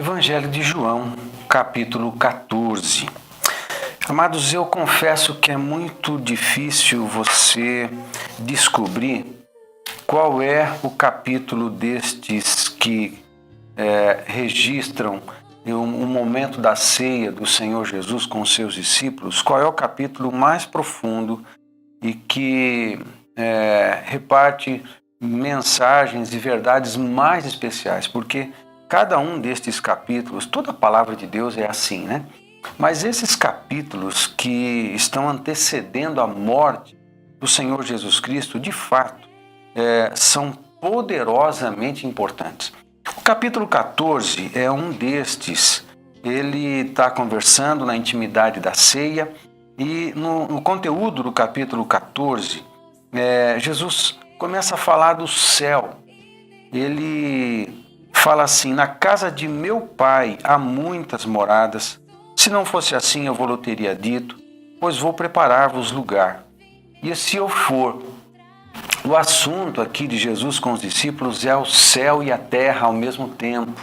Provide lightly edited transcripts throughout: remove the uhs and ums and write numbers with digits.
Evangelho de João, capítulo 14. Amados, eu confesso que é muito difícil você descobrir qual é o capítulo destes que registram o momento da ceia do Senhor Jesus com os seus discípulos, qual é o capítulo mais profundo e que reparte mensagens e verdades mais especiais, porque cada um destes capítulos, toda a palavra de Deus é assim, né? Mas esses capítulos que estão antecedendo a morte do Senhor Jesus Cristo, de fato, são poderosamente importantes. O capítulo 14 é um destes. Ele está conversando na intimidade da ceia e no conteúdo do capítulo 14, Jesus começa a falar do céu. Ele fala assim: na casa de meu pai há muitas moradas. Se não fosse assim, eu vou teria dito, pois vou preparar-vos lugar. E se eu for, o assunto aqui de Jesus com os discípulos é o céu e a terra ao mesmo tempo.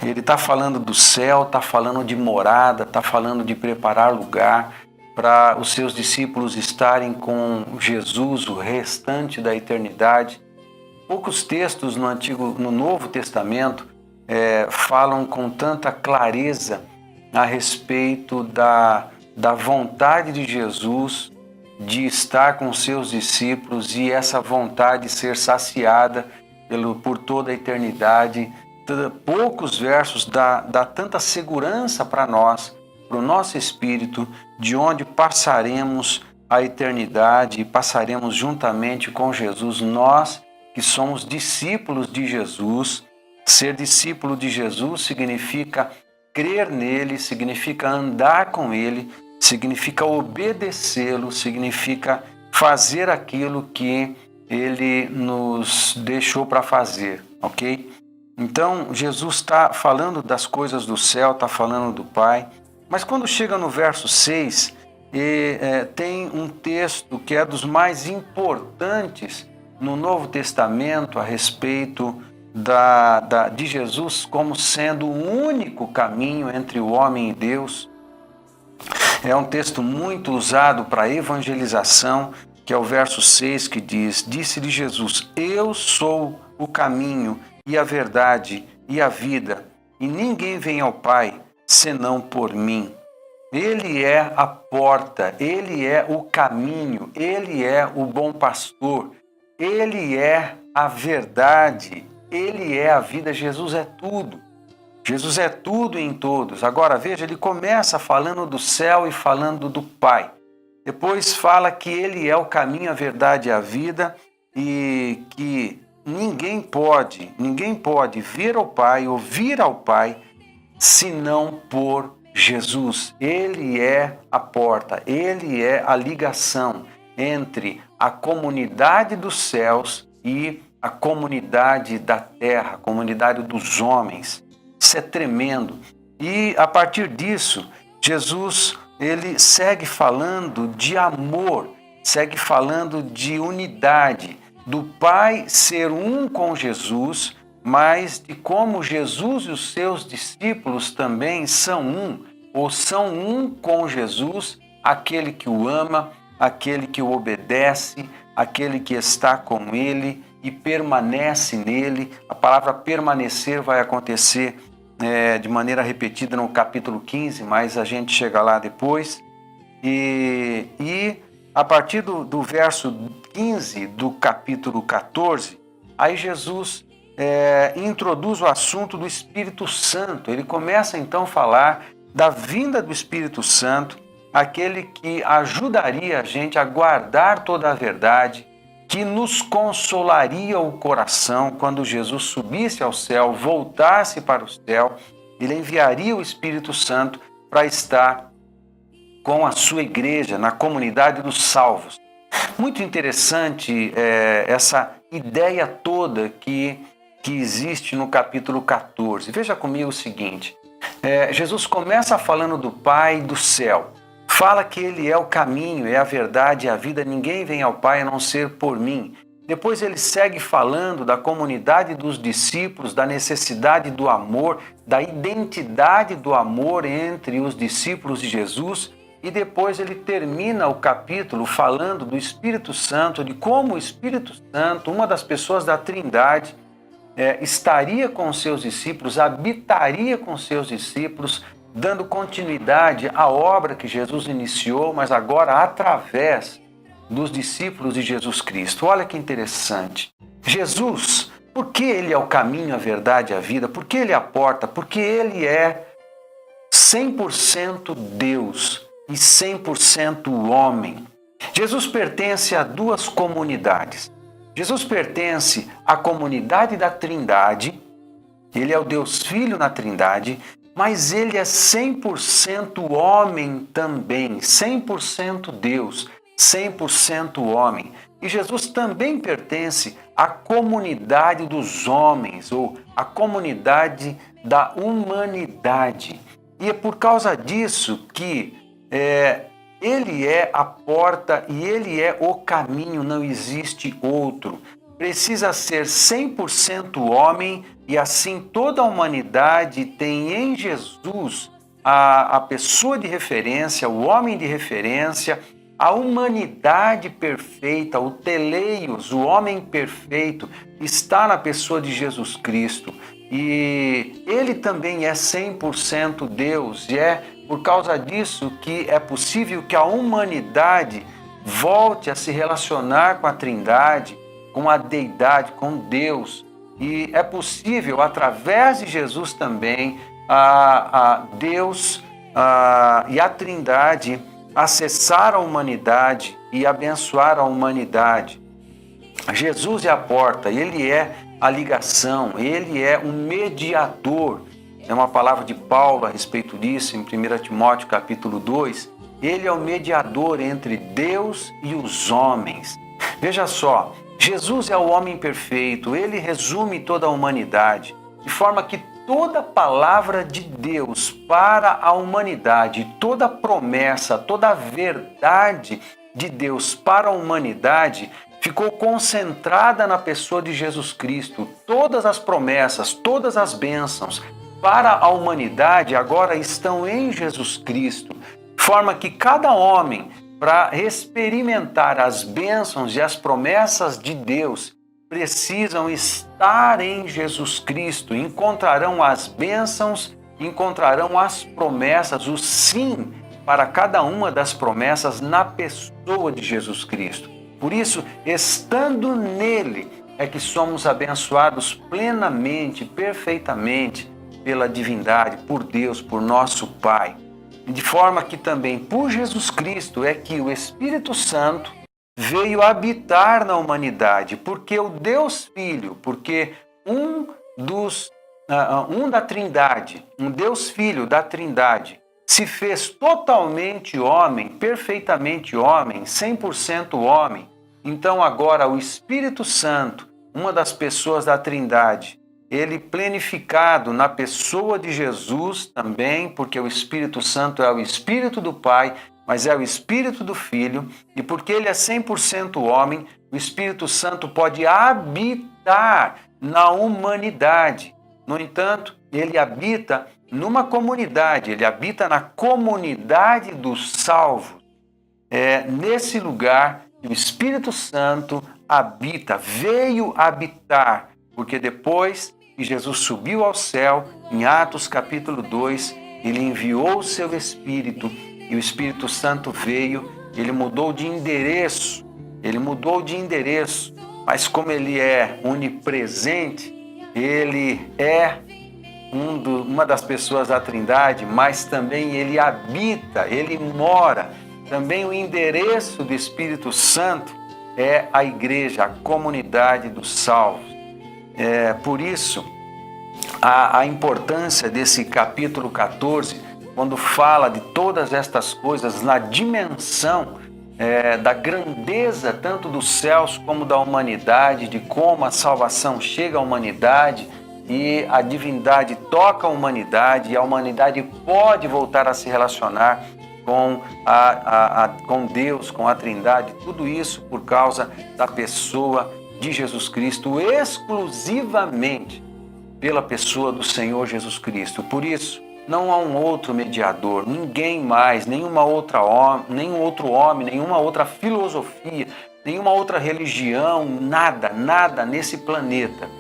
Ele está falando do céu, está falando de morada, está falando de preparar lugar para os seus discípulos estarem com Jesus o restante da eternidade. Poucos textos no Novo Testamento falam com tanta clareza a respeito da vontade de Jesus de estar com seus discípulos e essa vontade ser saciada por toda a eternidade. Poucos versos dá tanta segurança para nós, para o nosso espírito, de onde passaremos a eternidade e passaremos juntamente com Jesus, nós que somos discípulos de Jesus. Ser discípulo de Jesus significa crer nele, significa andar com ele, significa obedecê-lo, significa fazer aquilo que ele nos deixou para fazer, ok? Então, Jesus está falando das coisas do céu, está falando do Pai, mas quando chega no verso 6, tem um texto que é dos mais importantes no Novo Testamento a respeito de Jesus como sendo o único caminho entre o homem e Deus. É um texto muito usado para evangelização, que é o verso 6 que diz: disse-lhe Jesus, eu sou o caminho e a verdade e a vida, e ninguém vem ao Pai senão por mim. Ele é a porta, ele é o caminho, ele é o bom pastor, ele é a verdade, ele é a vida. Jesus é tudo. Jesus é tudo em todos. Agora veja, ele começa falando do céu e falando do Pai. Depois fala que ele é o caminho, a verdade e a vida e que ninguém pode ver ao Pai ou vir ao Pai senão por Jesus. Ele é a porta, ele é a ligação entre a comunidade dos céus e a comunidade da terra, a comunidade dos homens. Isso é tremendo. E a partir disso, Jesus ele segue falando de amor, segue falando de unidade, do Pai ser um com Jesus, mas de como Jesus e os seus discípulos também são um, ou são um com Jesus, aquele que o ama, aquele que o obedece, aquele que está com ele e permanece nele. A palavra permanecer vai acontecer de maneira repetida no capítulo 15, mas a gente chega lá depois. E a partir do verso 15 do capítulo 14, aí Jesus introduz o assunto do Espírito Santo. Ele começa então a falar da vinda do Espírito Santo, aquele que ajudaria a gente a guardar toda a verdade, que nos consolaria o coração quando Jesus subisse ao céu, voltasse para o céu. Ele enviaria o Espírito Santo para estar com a sua igreja, na comunidade dos salvos. Muito interessante essa ideia toda que existe no capítulo 14. Veja comigo o seguinte, Jesus começa falando do Pai e do céu. Fala que ele é o caminho, é a verdade e a vida, ninguém vem ao Pai a não ser por mim. Depois ele segue falando da comunidade dos discípulos, da necessidade do amor, da identidade do amor entre os discípulos de Jesus, e depois ele termina o capítulo falando do Espírito Santo, de como o Espírito Santo, uma das pessoas da Trindade, estaria com os seus discípulos, habitaria com os seus discípulos, dando continuidade à obra que Jesus iniciou, mas agora através dos discípulos de Jesus Cristo. Olha que interessante. Jesus, por que ele é o caminho, a verdade e a vida? Por que ele é a porta? Porque ele é 100% Deus e 100% homem. Jesus pertence a duas comunidades. Jesus pertence à comunidade da Trindade, ele é o Deus Filho na Trindade, mas ele é 100% homem também, 100% Deus, 100% homem. E Jesus também pertence à comunidade dos homens, ou à comunidade da humanidade. E é por causa disso que ele é a porta e ele é o caminho, não existe outro. Precisa ser 100% homem e assim toda a humanidade tem em Jesus a pessoa de referência, o homem de referência, a humanidade perfeita, o teleios, o homem perfeito, está na pessoa de Jesus Cristo. E ele também é 100% Deus, e é por causa disso que é possível que a humanidade volte a se relacionar com a Trindade, com a Deidade, com Deus. E é possível, através de Jesus também, a Deus e a Trindade acessar a humanidade e abençoar a humanidade. Jesus é a porta, ele é a ligação, ele é um mediador. É uma palavra de Paulo a respeito disso, em 1 Timóteo capítulo 2. Ele é o mediador entre Deus e os homens. Veja só, Jesus é o homem perfeito, ele resume toda a humanidade, de forma que toda palavra de Deus para a humanidade, toda promessa, toda verdade de Deus para a humanidade ficou concentrada na pessoa de Jesus Cristo. Todas as promessas, todas as bênçãos para a humanidade agora estão em Jesus Cristo, de forma que cada homem, para experimentar as bênçãos e as promessas de Deus, precisam estar em Jesus Cristo. Encontrarão as bênçãos, encontrarão as promessas, o sim para cada uma das promessas na pessoa de Jesus Cristo. Por isso, estando nele, é que somos abençoados plenamente, perfeitamente pela divindade, por Deus, por nosso Pai. De forma que também por Jesus Cristo é que o Espírito Santo veio habitar na humanidade, porque o Deus Filho, porque um da Trindade, um Deus Filho da Trindade, se fez totalmente homem, perfeitamente homem, 100% homem. Então agora o Espírito Santo, uma das pessoas da Trindade, ele plenificado na pessoa de Jesus também, porque o Espírito Santo é o Espírito do Pai, mas é o Espírito do Filho, e porque ele é 100% homem, o Espírito Santo pode habitar na humanidade. No entanto, ele habita numa comunidade, ele habita na comunidade dos salvos. É nesse lugar que o Espírito Santo habita, veio habitar, porque depois que Jesus subiu ao céu, em Atos capítulo 2, ele enviou o seu Espírito, e o Espírito Santo veio, ele mudou de endereço, mas como ele é onipresente, ele é uma das pessoas da Trindade, mas também ele habita, ele mora. Também o endereço do Espírito Santo é a igreja, a comunidade dos salvos. Por isso, a importância desse capítulo 14, quando fala de todas estas coisas na dimensão da grandeza tanto dos céus como da humanidade, de como a salvação chega à humanidade e a divindade toca a humanidade e a humanidade pode voltar a se relacionar com Deus, com a Trindade, tudo isso por causa da pessoa de Jesus Cristo, exclusivamente pela pessoa do Senhor Jesus Cristo. Por isso, não há um outro mediador, ninguém mais, nenhum outro homem, nenhuma outra filosofia, nenhuma outra religião, nada nesse planeta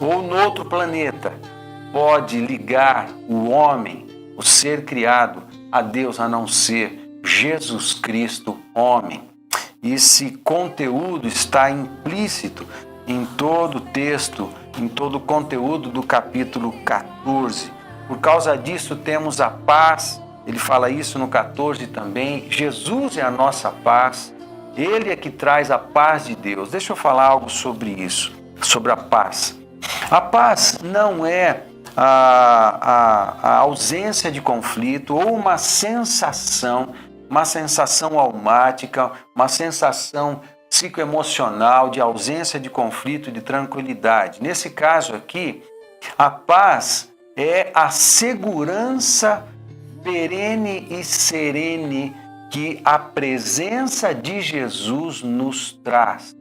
ou no outro planeta pode ligar o homem, o ser criado, a Deus, a não ser Jesus Cristo, homem. Esse conteúdo está implícito em todo o texto, em todo o conteúdo do capítulo 14. Por causa disso temos a paz, ele fala isso no 14 também. Jesus é a nossa paz, ele é que traz a paz de Deus. Deixa eu falar algo sobre isso, sobre a paz. A paz não é a ausência de conflito ou uma sensação almática, uma sensação psicoemocional de ausência de conflito, de tranquilidade. Nesse caso aqui, a paz é a segurança perene e serene que a presença de Jesus nos traz.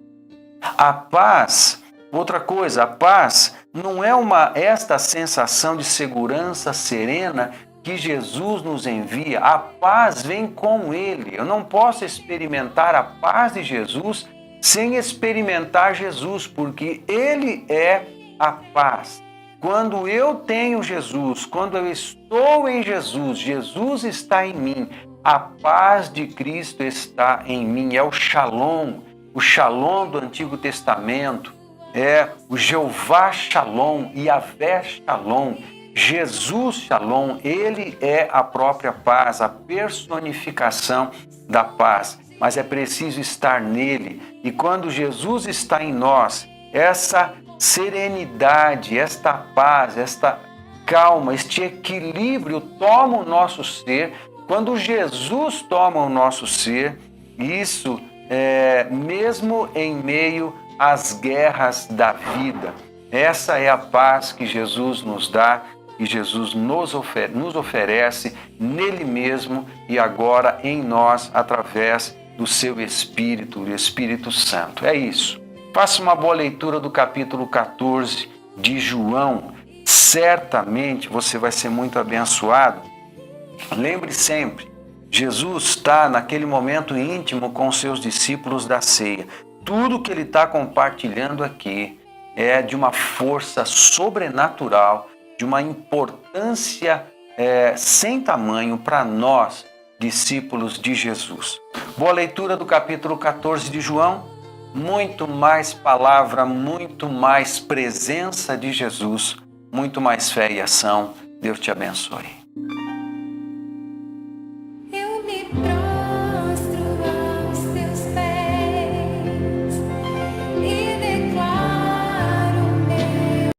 A paz, outra coisa, a paz não é esta sensação de segurança serena que Jesus nos envia. A paz vem com Ele. Eu não posso experimentar a paz de Jesus sem experimentar Jesus, porque Ele é a paz. Quando eu tenho Jesus, quando eu estou em Jesus, Jesus está em mim, a paz de Cristo está em mim. É o Shalom do Antigo Testamento, é o Jeová Shalom, Yahvé Shalom, Jesus Shalom, ele é a própria paz, a personificação da paz, mas é preciso estar nele. E quando Jesus está em nós, essa serenidade, esta paz, esta calma, este equilíbrio toma o nosso ser. Quando Jesus toma o nosso ser, isso mesmo em meio às guerras da vida. Essa é a paz que Jesus nos dá e Jesus nos oferece nele mesmo e agora em nós através do seu Espírito, o Espírito Santo. É isso. Faça uma boa leitura do capítulo 14 de João. Certamente você vai ser muito abençoado. Lembre sempre, Jesus está naquele momento íntimo com os seus discípulos da ceia. Tudo que ele está compartilhando aqui é de uma força sobrenatural, de uma importância sem tamanho para nós, discípulos de Jesus. Boa leitura do capítulo 14 de João. Muito mais palavra, muito mais presença de Jesus, muito mais fé e ação. Deus te abençoe.